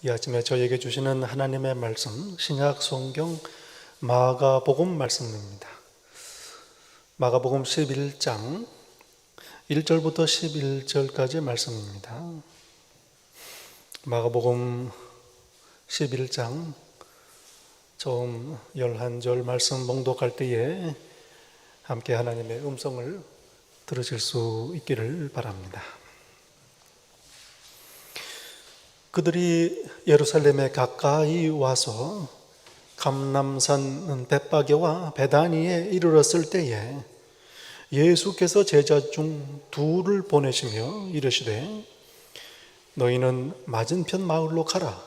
이 아침에 저에게 주시는 하나님의 말씀, 신약 성경 마가복음 말씀입니다. 마가복음 11장 1절부터 11절까지 말씀입니다. 마가복음 11장 처음 11절 말씀 봉독할 때에 함께 하나님의 음성을 들으실 수 있기를 바랍니다. 그들이 예루살렘에 가까이 와서 감람산 벳바게와 베다니에 이르렀을 때에 예수께서 제자 중 둘을 보내시며 이르시되 너희는 맞은편 마을로 가라.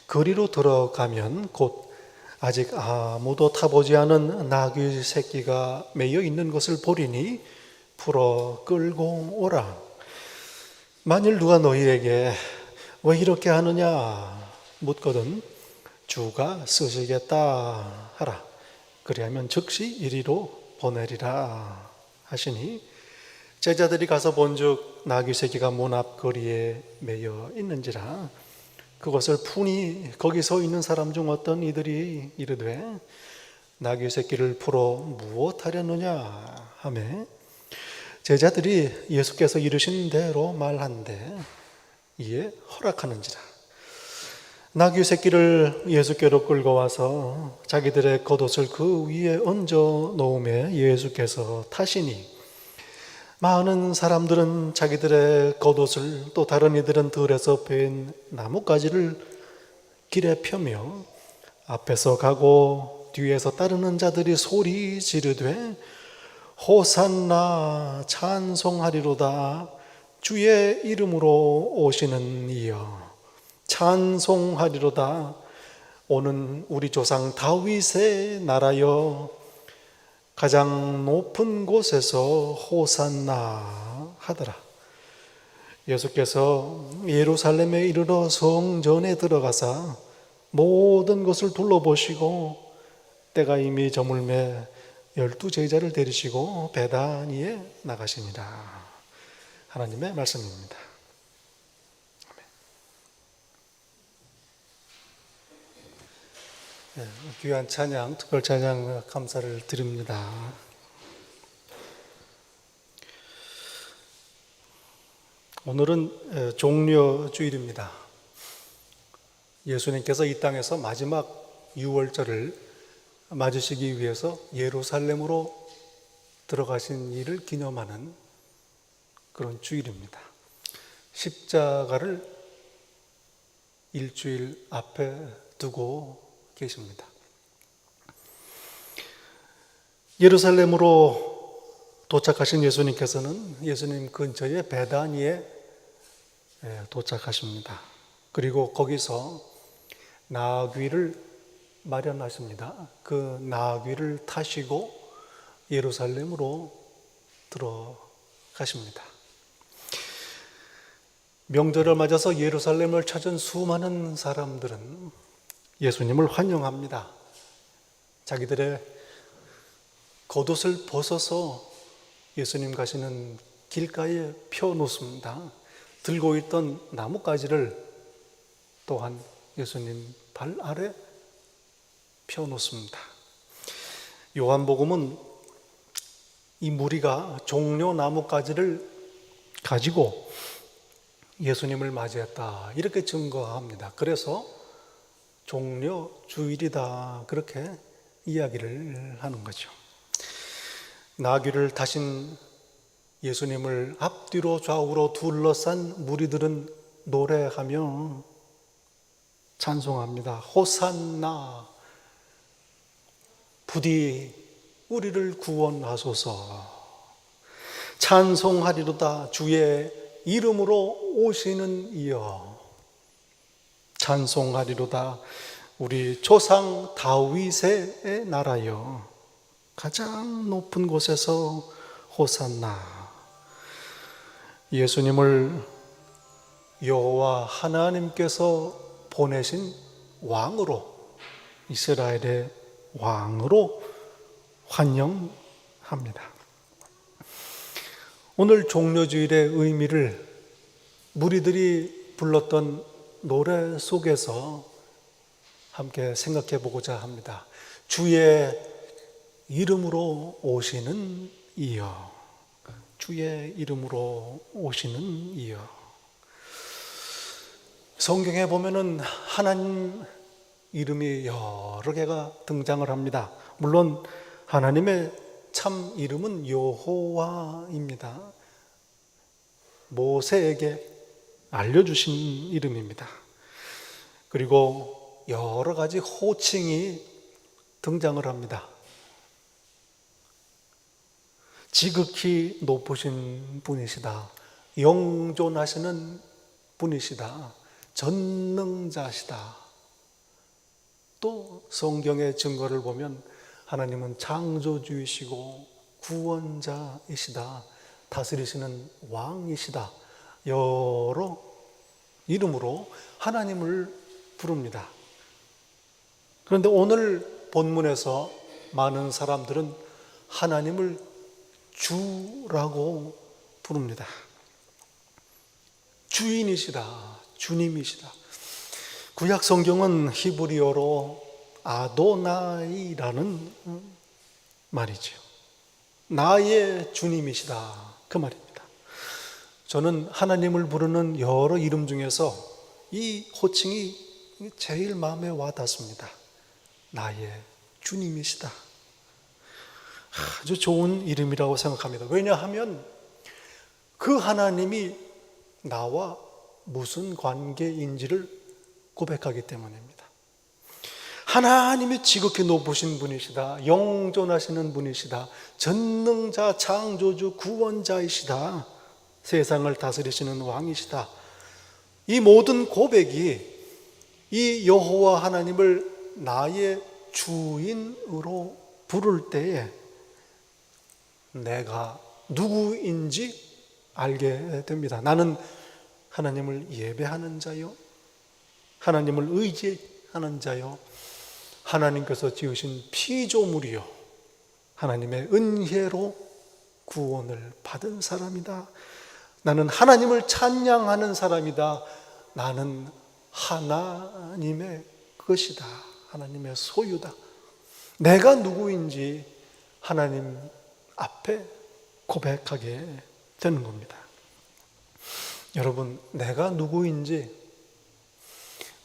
거리로 들어가면 곧 아직 아무도 타보지 않은 나귀 새끼가 매여 있는 것을 보리니 풀어 끌고 오라. 만일 누가 너희에게 왜 이렇게 하느냐 묻거든 주가 쓰시겠다 하라. 그리하면 즉시 이리로 보내리라 하시니 제자들이 가서 본즉 나귀 새끼가 문 앞 거리에 매여 있는지라. 그것을 푸니 거기 서 있는 사람 중 어떤 이들이 이르되 나귀 새끼를 풀어 무엇하려느냐 하매 제자들이 예수께서 이르신 대로 말한대 이에 허락하는지라. 나귀 새끼를 예수께로 끌고 와서 자기들의 겉옷을 그 위에 얹어 놓음에 예수께서 타시니 많은 사람들은 자기들의 겉옷을 또 다른 이들은 들에서 벤 나뭇가지를 길에 펴며 앞에서 가고 뒤에서 따르는 자들이 소리 지르되 호산나 찬송하리로다. 주의 이름으로 오시는 이여 찬송하리로다. 오는 우리 조상 다윗의 나라여 가장 높은 곳에서 호산나 하더라. 예수께서 예루살렘에 이르러 성전에 들어가사 모든 것을 둘러보시고 때가 이미 저물매 12 제자를 데리시고 베다니에 나가시니라. 하나님의 말씀입니다. 네, 귀한 찬양, 특별 찬양 감사를 드립니다. 오늘은 종려주일입니다. 예수님께서 이 땅에서 마지막 유월절을 맞으시기 위해서 예루살렘으로 들어가신 일을 기념하는 그런 주일입니다. 십자가를 일주일 앞에 두고 계십니다. 예루살렘으로 도착하신 예수님께서는 예수님 근처에 베다니에 도착하십니다. 그리고 거기서 나귀를 마련하십니다. 그 나귀를 타시고 예루살렘으로 들어가십니다. 명절을 맞아서 예루살렘을 찾은 수많은 사람들은 예수님을 환영합니다. 자기들의 겉옷을 벗어서 예수님 가시는 길가에 펴놓습니다. 들고 있던 나뭇가지를 또한 예수님 발 아래 펴놓습니다. 요한복음은 이 무리가 종려 나뭇가지를 가지고 예수님을 맞이했다 이렇게 증거합니다. 그래서 종려 주일이다 그렇게 이야기를 하는 거죠. 나귀를 타신 예수님을 앞뒤로 좌우로 둘러싼 무리들은 노래하며 찬송합니다. 호산나 부디 우리를 구원하소서. 찬송하리로다. 주의 이름으로 오시는 이여 찬송하리로다. 우리 조상 다윗의 나라여 가장 높은 곳에서 호산나. 예수님을 여호와 하나님께서 보내신 왕으로, 이스라엘의 왕으로 환영합니다. 오늘 종려주일의 의미를 무리들이 불렀던 노래 속에서 함께 생각해 보고자 합니다. 주의 이름으로 오시는 이여, 주의 이름으로 오시는 이여. 성경에 보면은 하나님 이름이 여러 개가 등장을 합니다. 물론 하나님의 참 이름은 여호와입니다. 모세에게 알려주신 이름입니다. 그리고 여러 가지 호칭이 등장을 합니다. 지극히 높으신 분이시다, 영존하시는 분이시다, 전능자시다. 또 성경의 증거를 보면 하나님은 창조주이시고 구원자이시다, 다스리시는 왕이시다. 여러 이름으로 하나님을 부릅니다. 그런데 오늘 본문에서 많은 사람들은 하나님을 주라고 부릅니다. 주인이시다, 주님이시다. 구약 성경은 히브리어로 아도나이라는 말이죠. 나의 주님이시다, 그 말입니다. 저는 하나님을 부르는 여러 이름 중에서 이 호칭이 제일 마음에 와 닿습니다. 나의 주님이시다. 아주 좋은 이름이라고 생각합니다. 왜냐하면 그 하나님이 나와 무슨 관계인지를 고백하기 때문입니다. 하나님이 지극히 높으신 분이시다, 영존하시는 분이시다, 전능자, 창조주, 구원자이시다, 세상을 다스리시는 왕이시다. 이 모든 고백이 이 여호와 하나님을 나의 주인으로 부를 때에 내가 누구인지 알게 됩니다. 나는 하나님을 예배하는 자요, 하나님을 의지하는 자요, 하나님께서 지으신 피조물이요, 하나님의 은혜로 구원을 받은 사람이다. 나는 하나님을 찬양하는 사람이다. 나는 하나님의 것이다, 하나님의 소유다. 내가 누구인지 하나님 앞에 고백하게 되는 겁니다. 여러분, 내가 누구인지,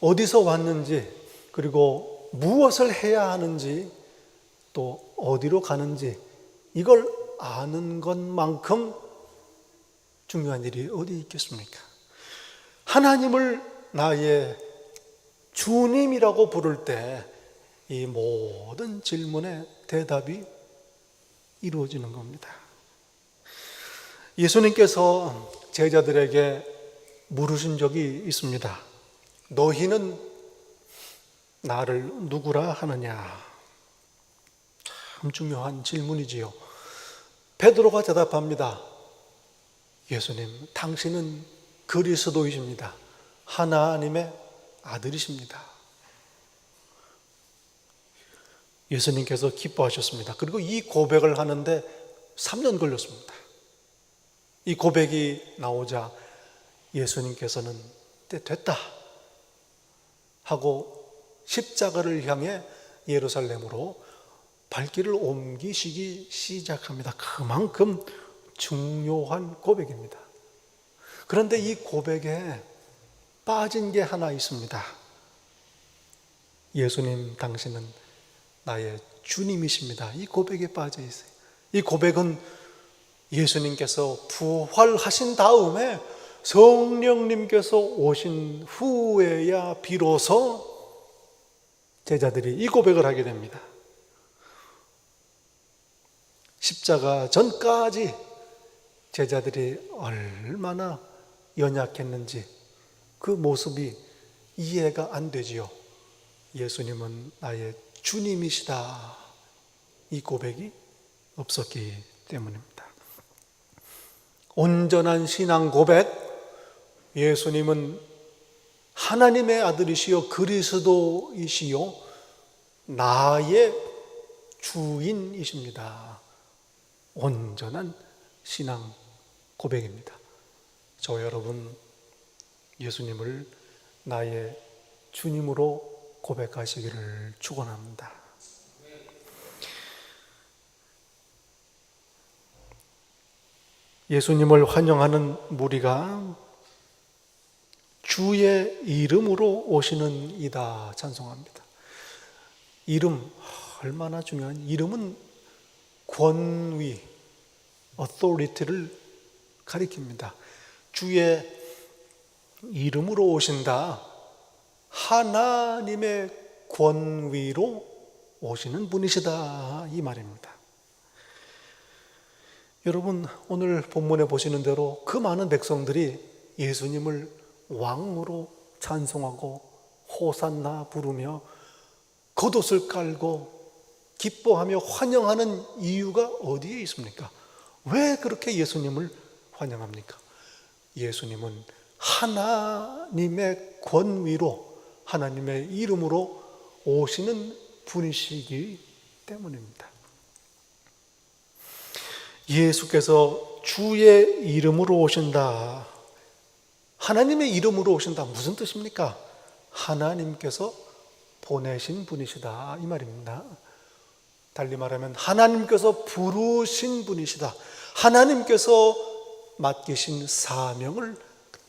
어디서 왔는지, 그리고 무엇을 해야 하는지, 또 어디로 가는지, 이걸 아는 것만큼 중요한 일이 어디 있겠습니까? 하나님을 나의 주님이라고 부를 때 이 모든 질문에 대답이 이루어지는 겁니다. 예수님께서 제자들에게 물으신 적이 있습니다. 너희는 나를 누구라 하느냐? 참 중요한 질문이지요. 베드로가 대답합니다. 예수님, 당신은 그리스도이십니다. 하나님의 아들이십니다. 예수님께서 기뻐하셨습니다. 그리고 이 고백을 하는데 3년 걸렸습니다. 이 고백이 나오자 예수님께서는 됐다 하고 십자가를 향해 예루살렘으로 발길을 옮기시기 시작합니다. 그만큼 중요한 고백입니다. 그런데 이 고백에 빠진 게 하나 있습니다. 예수님, 당신은 나의 주님이십니다. 이 고백에 빠져 있어요. 이 고백은 예수님께서 부활하신 다음에 성령님께서 오신 후에야 비로소 제자들이 이 고백을 하게 됩니다. 십자가 전까지 제자들이 얼마나 연약했는지 그 모습이 이해가 안 되지요. 예수님은 나의 주님이시다, 이 고백이 없었기 때문입니다. 온전한 신앙 고백, 예수님은 하나님의 아들이시요 그리스도이시요 나의 주인이십니다. 온전한 신앙 고백입니다. 저 여러분, 예수님을 나의 주님으로 고백하시기를 축원합니다. 예수님을 환영하는 무리가 주의 이름으로 오시는 이다 찬송합니다. 이름, 얼마나 중요한, 이름은 권위, authority를 가리킵니다. 주의 이름으로 오신다. 하나님의 권위로 오시는 분이시다 이 말입니다. 여러분, 오늘 본문에 보시는 대로 그 많은 백성들이 예수님을 왕으로 찬송하고 호산나 부르며 겉옷을 깔고 기뻐하며 환영하는 이유가 어디에 있습니까? 왜 그렇게 예수님을 환영합니까? 예수님은 하나님의 권위로, 하나님의 이름으로 오시는 분이시기 때문입니다. 예수께서 주의 이름으로 오신다. 하나님의 이름으로 오신다. 무슨 뜻입니까? 하나님께서 보내신 분이시다 이 말입니다. 달리 말하면 하나님께서 부르신 분이시다. 하나님께서 맡기신 사명을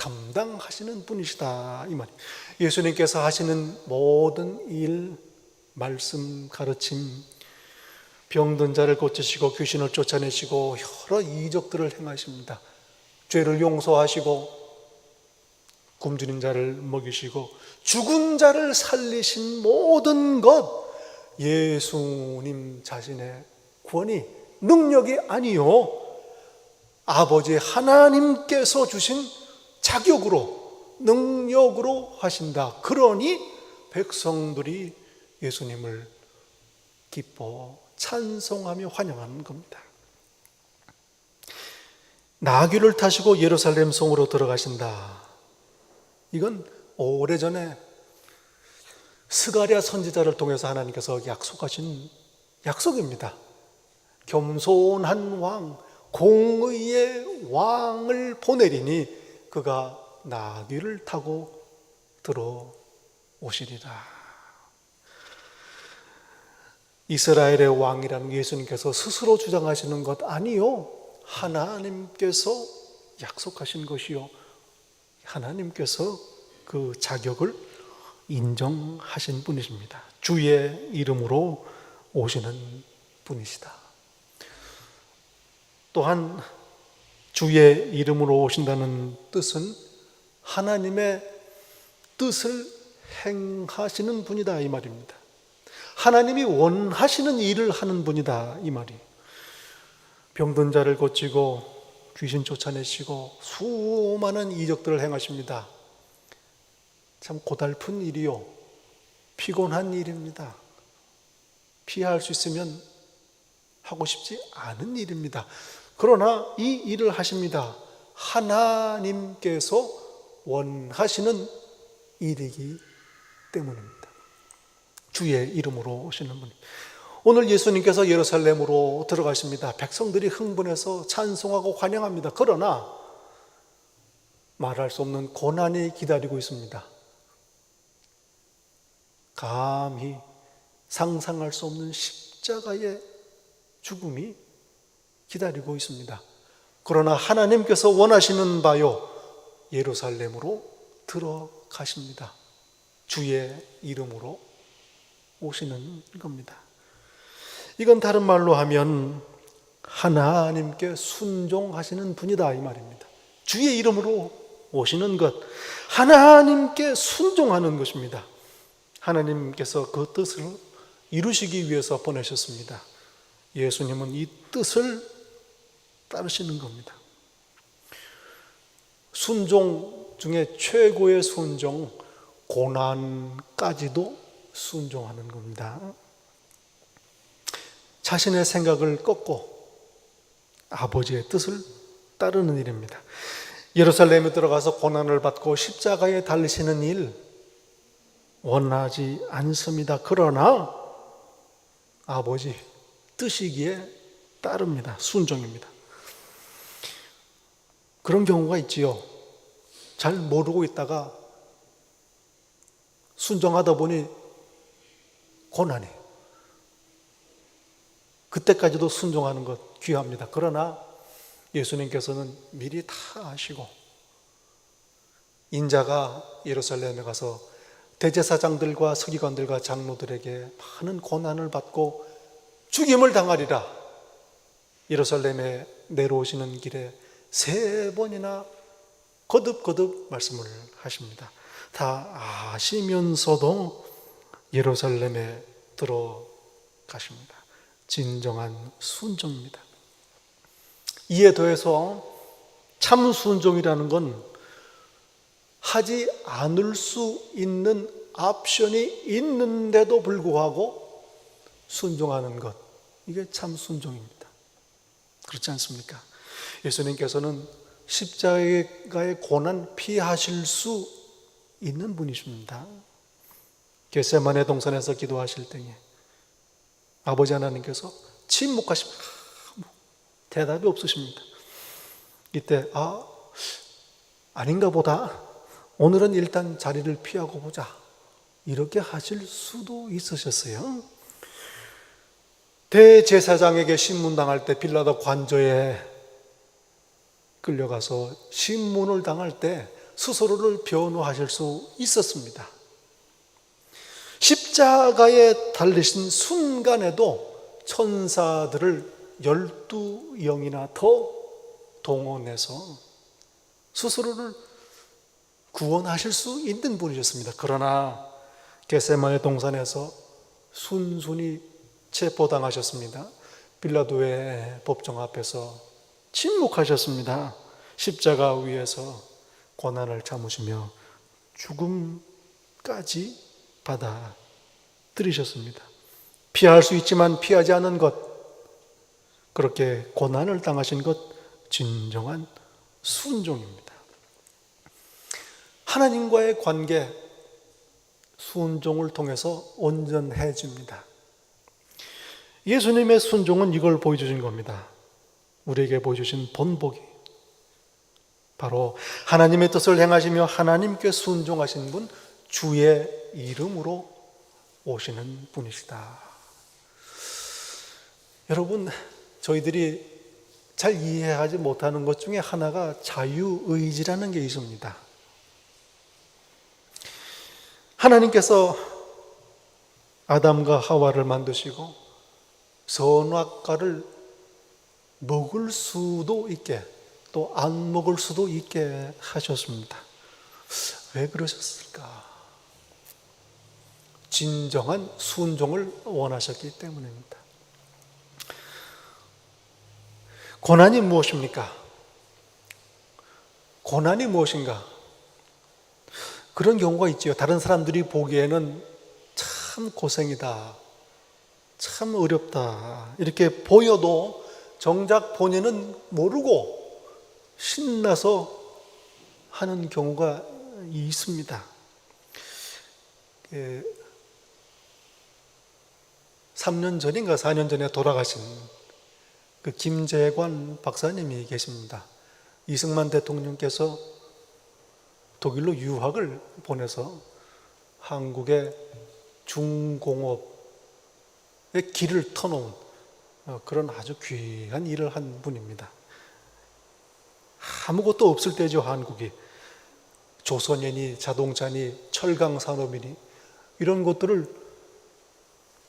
담당하시는 분이시다 이 말입니다. 예수님께서 하시는 모든 일, 말씀, 가르침, 병든 자를 고치시고 귀신을 쫓아내시고 여러 이적들을 행하십니다. 죄를 용서하시고 굶주린 자를 먹이시고 죽은 자를 살리신 모든 것, 예수님 자신의 권위, 능력이 아니요 아버지 하나님께서 주신 자격으로, 능력으로 하신다. 그러니 백성들이 예수님을 기뻐 찬송하며 환영하는 겁니다. 나귀를 타시고 예루살렘 성으로 들어가신다. 이건 오래전에 스가랴 선지자를 통해서 하나님께서 약속하신 약속입니다. 겸손한 왕, 공의의 왕을 보내리니 그가 나귀를 타고 들어오시리라. 이스라엘의 왕이라는 예수님께서 스스로 주장하시는 것 아니요, 하나님께서 약속하신 것이요, 하나님께서 그 자격을 인정하신 분이십니다. 주의 이름으로 오시는 분이시다. 또한 주의 이름으로 오신다는 뜻은 하나님의 뜻을 행하시는 분이다 이 말입니다. 하나님이 원하시는 일을 하는 분이다 이 말이. 병든 자를 고치고 귀신 쫓아내시고 수많은 이적들을 행하십니다. 참 고달픈 일이요, 피곤한 일입니다. 피할 수 있으면 하고 싶지 않은 일입니다. 그러나 이 일을 하십니다. 하나님께서 원하시는 일이기 때문입니다. 주의 이름으로 오시는 분. 오늘 예수님께서 예루살렘으로 들어가십니다. 백성들이 흥분해서 찬송하고 환영합니다. 그러나 말할 수 없는 고난이 기다리고 있습니다. 감히 상상할 수 없는 십자가의 죽음이 기다리고 있습니다. 그러나 하나님께서 원하시는 바요, 예루살렘으로 들어가십니다. 주의 이름으로 오시는 겁니다. 이건 다른 말로 하면 하나님께 순종하시는 분이다 이 말입니다. 주의 이름으로 오시는 것, 하나님께 순종하는 것입니다. 하나님께서 그 뜻을 이루시기 위해서 보내셨습니다. 예수님은 이 뜻을 따르시는 겁니다. 순종 중에 최고의 순종, 고난까지도 순종하는 겁니다. 자신의 생각을 꺾고 아버지의 뜻을 따르는 일입니다. 예루살렘에 들어가서 고난을 받고 십자가에 달리시는 일 원하지 않습니다. 그러나 아버지 뜻이기에 따릅니다. 순종입니다. 그런 경우가 있지요. 잘 모르고 있다가 순종하다 보니 고난이. 그때까지도 순종하는 것 귀합니다. 그러나 예수님께서는 미리 다 아시고 인자가 예루살렘에 가서 대제사장들과 서기관들과 장로들에게 많은 고난을 받고 죽임을 당하리라 예루살렘에 내려오시는 길에 3번이나 거듭거듭 말씀을 하십니다. 다 아시면서도 예루살렘에 들어가십니다. 진정한 순종입니다. 이에 더해서 참 순종이라는 건 하지 않을 수 있는 옵션이 있는데도 불구하고 순종하는 것, 이게 참 순종입니다. 그렇지 않습니까? 예수님께서는 십자가의 고난 피하실 수 있는 분이십니다. 겟세마네 동산에서 기도하실 때에 아버지 하나님께서 침묵하십니다. 대답이 없으십니다. 이때 아닌가 보다. 오늘은 일단 자리를 피하고 보자. 이렇게 하실 수도 있으셨어요. 대제사장에게 신문당할 때 빌라도 관저에 끌려가서 신문을 당할 때 스스로를 변호하실 수 있었습니다. 십자가에 달리신 순간에도 천사들을 12영이나 더 동원해서 스스로를 구원하실 수 있는 분이셨습니다. 그러나 겟세마네 동산에서 순순히 체포당하셨습니다. 빌라도의 법정 앞에서 침묵하셨습니다. 십자가 위에서 고난을 참으시며 죽음까지 받아들이셨습니다. 피할 수 있지만 피하지 않은 것, 그렇게 고난을 당하신 것, 진정한 순종입니다. 하나님과의 관계, 순종을 통해서 온전해집니다. 예수님의 순종은 이걸 보여주신 겁니다. 우리에게 보여주신 본보기, 바로 하나님의 뜻을 행하시며 하나님께 순종하신 분, 주의 이름으로 오시는 분이시다. 여러분, 저희들이 잘 이해하지 못하는 것 중에 하나가 자유의지라는 게 있습니다. 하나님께서 아담과 하와를 만드시고 선악과를 먹을 수도 있게, 또 안 먹을 수도 있게 하셨습니다. 왜 그러셨을까? 진정한 순종을 원하셨기 때문입니다. 고난이 무엇입니까? 고난이 무엇인가? 그런 경우가 있죠. 다른 사람들이 보기에는 참 고생이다, 참 어렵다 이렇게 보여도 정작 본인은 모르고 신나서 하는 경우가 있습니다. 3년 전인가 4년 전에 돌아가신 그 김재관 박사님이 계십니다. 이승만 대통령께서 독일로 유학을 보내서 한국의 중공업의 길을 터놓은 그런 아주 귀한 일을 한 분입니다. 아무것도 없을 때죠. 한국이 조선이니 자동차니 철강산업이니 이런 것들을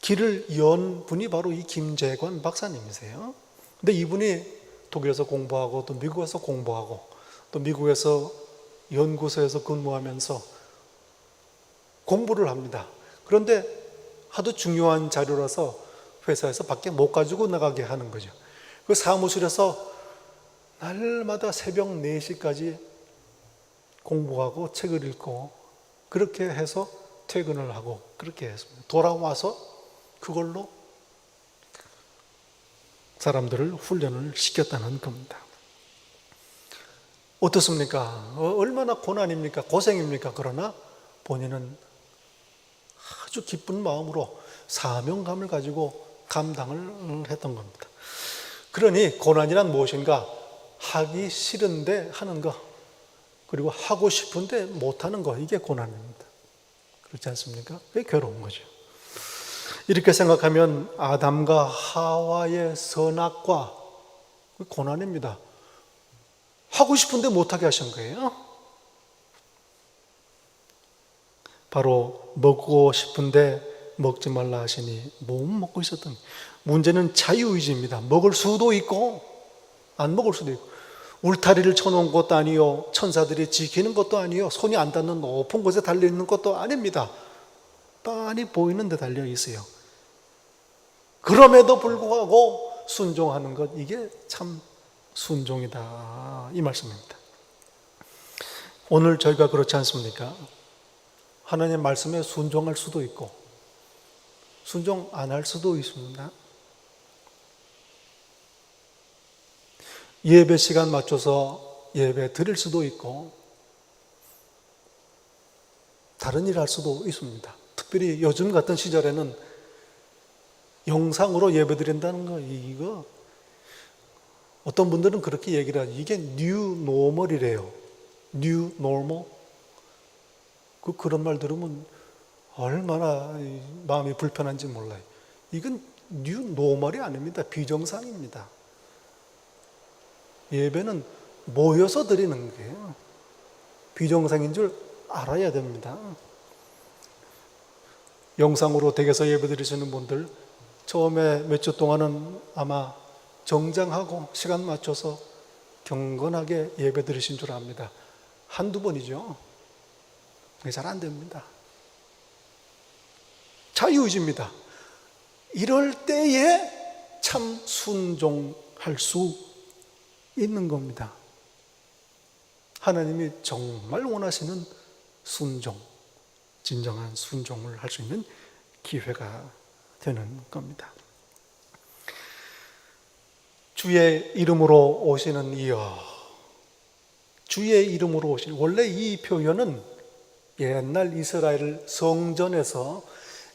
길을 연 분이 바로 이 김재관 박사님이세요. 근데 이분이 독일에서 공부하고 또 미국에서 공부하고 또 미국에서 연구소에서 근무하면서 공부를 합니다. 그런데 하도 중요한 자료라서 회사에서 밖에 못 가지고 나가게 하는 거죠. 그 사무실에서 날마다 새벽 4시까지 공부하고 책을 읽고 그렇게 해서 퇴근을 하고 그렇게 했습니다. 돌아와서 그걸로 사람들을 훈련을 시켰다는 겁니다. 어떻습니까? 얼마나 고난입니까? 고생입니까? 그러나 본인은 아주 기쁜 마음으로 사명감을 가지고 감당을 했던 겁니다. 그러니 고난이란 무엇인가? 하기 싫은데 하는 거, 그리고 하고 싶은데 못하는 거, 이게 고난입니다. 그렇지 않습니까? 그게 괴로운 거죠. 이렇게 생각하면 아담과 하와의 선악과 고난입니다. 하고 싶은데 못하게 하신 거예요. 바로 먹고 싶은데 먹지 말라 하시니 못 먹고 있었던, 문제는 자유의지입니다. 먹을 수도 있고 안 먹을 수도 있고, 울타리를 쳐놓은 것도 아니요, 천사들이 지키는 것도 아니요, 손이 안 닿는 높은 곳에 달려있는 것도 아닙니다. 빤히 보이는 데 달려 있어요. 그럼에도 불구하고 순종하는 것, 이게 참 순종이다, 이 말씀입니다. 오늘 저희가 그렇지 않습니까? 하나님 말씀에 순종할 수도 있고 순종 안 할 수도 있습니다. 예배 시간 맞춰서 예배 드릴 수도 있고 다른 일 할 수도 있습니다. 특별히 요즘 같은 시절에는 영상으로 예배 드린다는 거, 이거 어떤 분들은 그렇게 얘기를 하죠. 이게 뉴 노멀이래요. 뉴 노멀. 그런 말 들으면 얼마나 마음이 불편한지 몰라요. 이건 뉴 노멀이 아닙니다. 비정상입니다. 예배는 모여서 드리는 게 비정상인 줄 알아야 됩니다. 영상으로 댁에서 예배 드리시는 분들, 처음에 몇 주 동안은 아마 정장하고 시간 맞춰서 경건하게 예배 드리신 줄 압니다. 한두 번이죠. 그게 잘 안 됩니다. 자유의지입니다. 이럴 때에 참 순종할 수 있는 겁니다. 하나님이 정말 원하시는 순종, 진정한 순종을 할 수 있는 기회가 되는 겁니다. 주의 이름으로 오시는 이여, 주의 이름으로 오시는, 원래 이 표현은 옛날 이스라엘 성전에서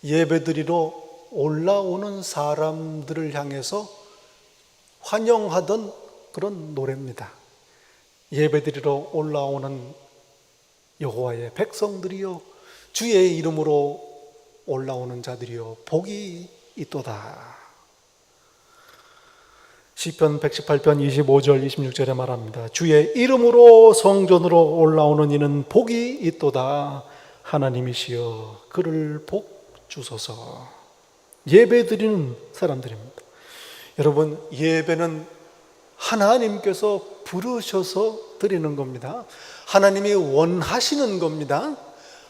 예배드리러 올라오는 사람들을 향해서 환영하던 그런 노래입니다. 예배드리러 올라오는 여호와의 백성들이여, 주의 이름으로 올라오는 자들이여 복이 있도다. 시편 118편 25절 26절에 말합니다. 주의 이름으로 성전으로 올라오는 이는 복이 있도다. 하나님이시여 그를 복 주소서. 예배드리는 사람들입니다. 여러분, 예배는 하나님께서 부르셔서 드리는 겁니다. 하나님이 원하시는 겁니다.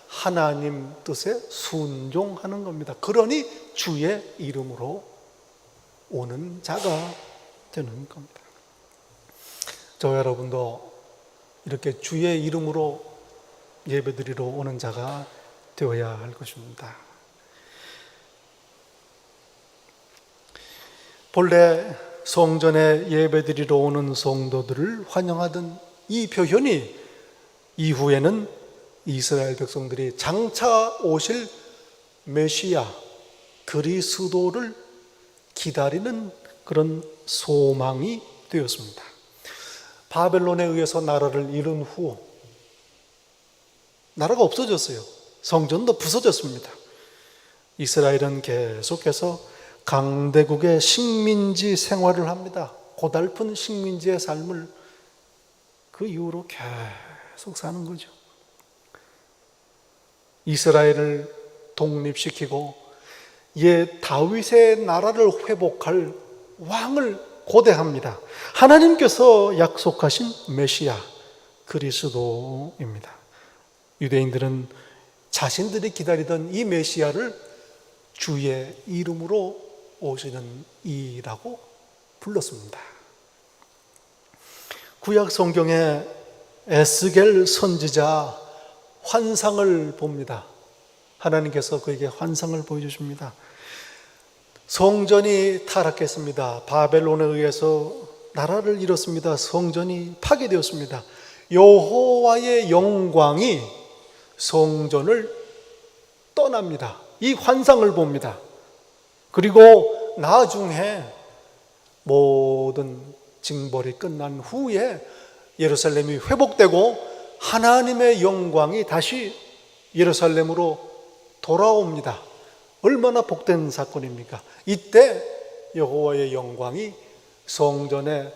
하나님 뜻에 순종하는 겁니다. 그러니 주의 이름으로 오는 자가 되는 겁니다. 저 여러분도 이렇게 주의 이름으로 예배드리러 오는 자가 되어야 할 것입니다. 본래 성전에 예배드리러 오는 성도들을 환영하던 이 표현이 이후에는 이스라엘 백성들이 장차 오실 메시아 그리스도를 기다리는 그런 소망이 되었습니다. 바벨론에 의해서 나라를 잃은 후 나라가 없어졌어요. 성전도 부서졌습니다. 이스라엘은 계속해서 강대국의 식민지 생활을 합니다. 고달픈 식민지의 삶을 그 이후로 계속 사는 거죠. 이스라엘을 독립시키고 옛 다윗의 나라를 회복할 왕을 고대합니다. 하나님께서 약속하신 메시아 그리스도입니다. 유대인들은 자신들이 기다리던 이 메시아를 주의 이름으로 오시는 이라고 불렀습니다. 구약 성경에 에스겔 선지자 환상을 봅니다. 하나님께서 그에게 환상을 보여주십니다. 성전이 타락했습니다. 바벨론에 의해서 나라를 잃었습니다. 성전이 파괴되었습니다. 여호와의 영광이 성전을 떠납니다. 이 환상을 봅니다. 그리고 나중에 모든 징벌이 끝난 후에 예루살렘이 회복되고 하나님의 영광이 다시 예루살렘으로 돌아옵니다. 얼마나 복된 사건입니까? 이때 여호와의 영광이 성전의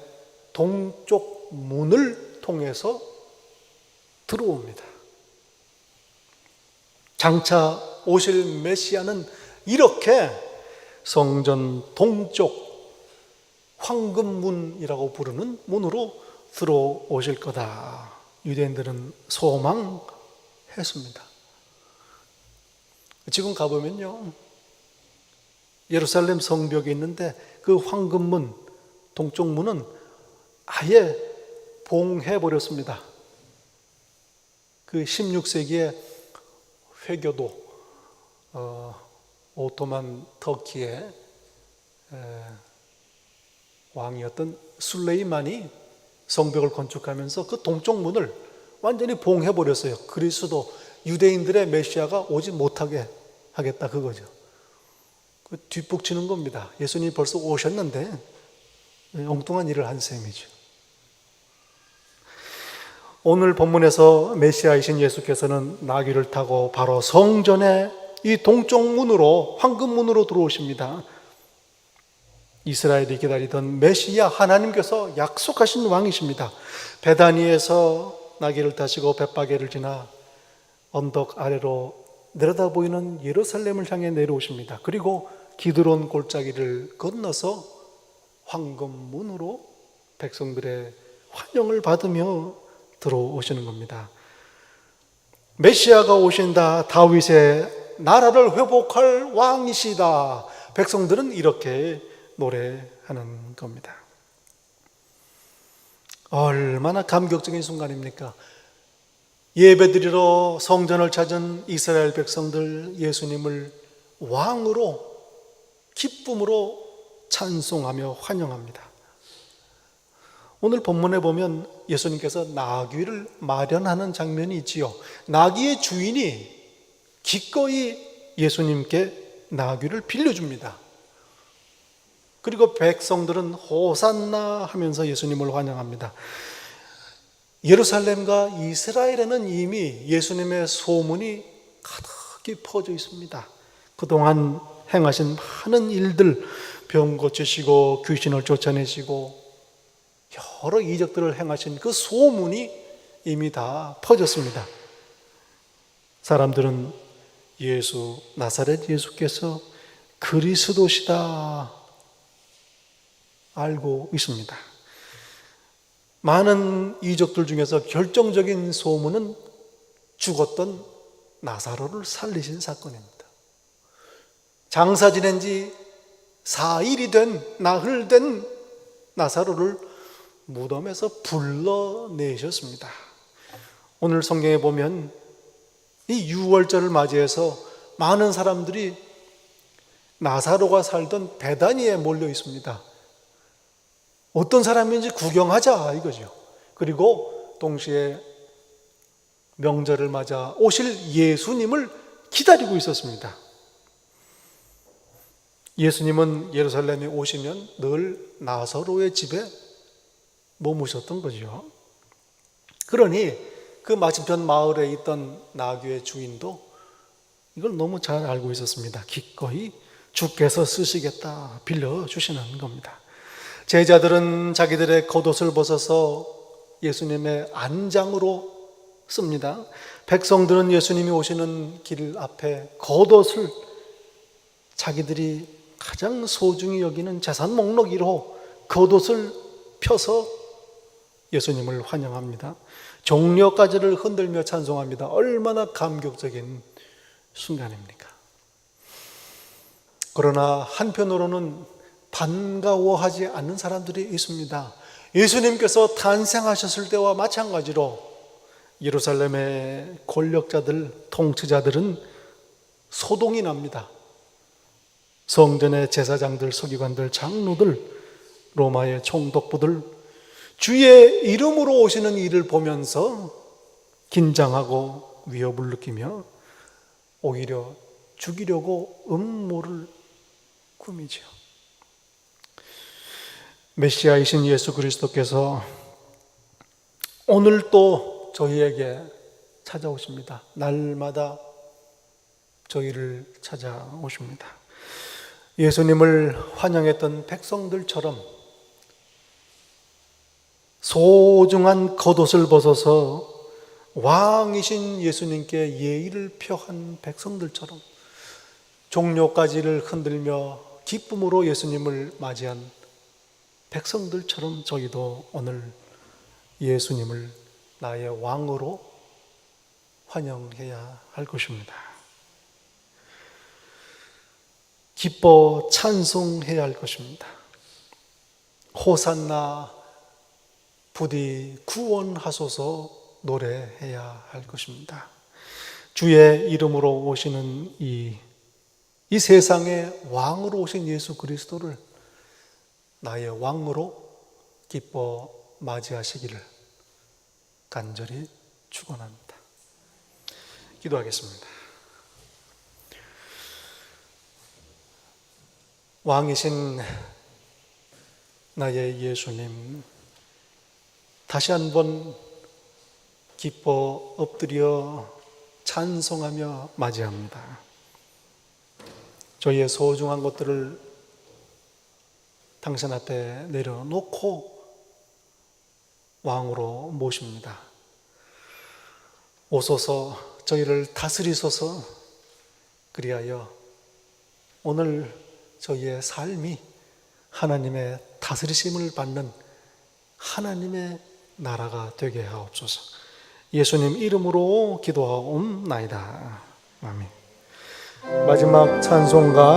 동쪽 문을 통해서 들어옵니다. 장차 오실 메시아는 이렇게 성전 동쪽 황금문이라고 부르는 문으로 들어오실 거다. 유대인들은 소망했습니다. 지금 가보면요, 예루살렘 성벽이 있는데 그 황금문, 동쪽 문은 아예 봉해버렸습니다. 그 16세기에 회교도 오토만 터키의 왕이었던 술레이만이 성벽을 건축하면서 그 동쪽 문을 완전히 봉해버렸어요. 그리스도, 유대인들의 메시아가 오지 못하게 하겠다, 그거죠. 그 뒷북치는 겁니다. 예수님이 벌써 오셨는데 엉뚱한 일을 한 셈이죠. 오늘 본문에서 메시아이신 예수께서는 나귀를 타고 바로 성전의 이 동쪽 문으로, 황금문으로 들어오십니다. 이스라엘이 기다리던 메시아, 하나님께서 약속하신 왕이십니다. 베다니에서 나귀를 타시고 벳바게를 지나 언덕 아래로 내려다 보이는 예루살렘을 향해 내려오십니다. 그리고 기드론 골짜기를 건너서 황금문으로 백성들의 환영을 받으며 들어오시는 겁니다. 메시아가 오신다, 다윗의 나라를 회복할 왕이시다. 백성들은 이렇게 노래하는 겁니다. 얼마나 감격적인 순간입니까? 예배드리러 성전을 찾은 이스라엘 백성들, 예수님을 왕으로 기쁨으로 찬송하며 환영합니다. 오늘 본문에 보면 예수님께서 나귀를 마련하는 장면이 있지요. 나귀의 주인이 기꺼이 예수님께 나귀를 빌려줍니다. 그리고 백성들은 호산나 하면서 예수님을 환영합니다. 예루살렘과 이스라엘에는 이미 예수님의 소문이 가득히 퍼져 있습니다. 그동안 행하신 많은 일들, 병 고치시고 귀신을 쫓아내시고 여러 이적들을 행하신 그 소문이 이미 다 퍼졌습니다. 사람들은 나사렛 예수께서 그리스도시다 알고 있습니다. 많은 이적들 중에서 결정적인 소문은 죽었던 나사로를 살리신 사건입니다. 장사 지낸 지 4일이 된 나흘 된 나사로를 무덤에서 불러내셨습니다. 오늘 성경에 보면 이 6월절을 맞이해서 많은 사람들이 나사로가 살던 베다니에 몰려 있습니다. 어떤 사람인지 구경하자 이거죠. 그리고 동시에 명절을 맞아 오실 예수님을 기다리고 있었습니다. 예수님은 예루살렘에 오시면 늘 나사로의 집에 머무셨던 거죠. 그러니 그 맞은편 마을에 있던 나귀의 주인도 이걸 너무 잘 알고 있었습니다. 기꺼이 주께서 쓰시겠다 빌려주시는 겁니다. 제자들은 자기들의 겉옷을 벗어서 예수님의 안장으로 씁니다. 백성들은 예수님이 오시는 길 앞에 겉옷을 자기들이 가장 소중히 여기는 재산 목록 1호 겉옷을 펴서 예수님을 환영합니다. 종려가지를 흔들며 찬송합니다. 얼마나 감격적인 순간입니까? 그러나 한편으로는 반가워하지 않는 사람들이 있습니다. 예수님께서 탄생하셨을 때와 마찬가지로 예루살렘의 권력자들, 통치자들은 소동이 납니다. 성전의 제사장들, 서기관들, 장로들, 로마의 총독부들, 주의 이름으로 오시는 이를 보면서 긴장하고 위협을 느끼며 오히려 죽이려고 음모를 꾸미죠. 메시아이신 예수 그리스도께서 오늘 또 저희에게 찾아오십니다. 날마다 저희를 찾아오십니다. 예수님을 환영했던 백성들처럼 소중한 겉옷을 벗어서 왕이신 예수님께 예의를 표한 백성들처럼 종려가지를 흔들며 기쁨으로 예수님을 맞이한 백성들처럼 저희도 오늘 예수님을 나의 왕으로 환영해야 할 것입니다. 기뻐 찬송해야 할 것입니다. 호산나 부디 구원하소서 노래해야 할 것입니다. 주의 이름으로 오시는 이 세상의 왕으로 오신 예수 그리스도를 나의 왕으로 기뻐 맞이하시기를 간절히 축원합니다. 기도하겠습니다. 왕이신 나의 예수님, 다시 한번 기뻐 엎드려 찬송하며 맞이합니다. 저희의 소중한 것들을 당신 앞에 내려놓고 왕으로 모십니다. 오소서 저희를 다스리소서. 그리하여 오늘 저희의 삶이 하나님의 다스리심을 받는 하나님의 나라가 되게 하옵소서. 예수님 이름으로 기도하옵나이다. 아멘. 마지막 찬송가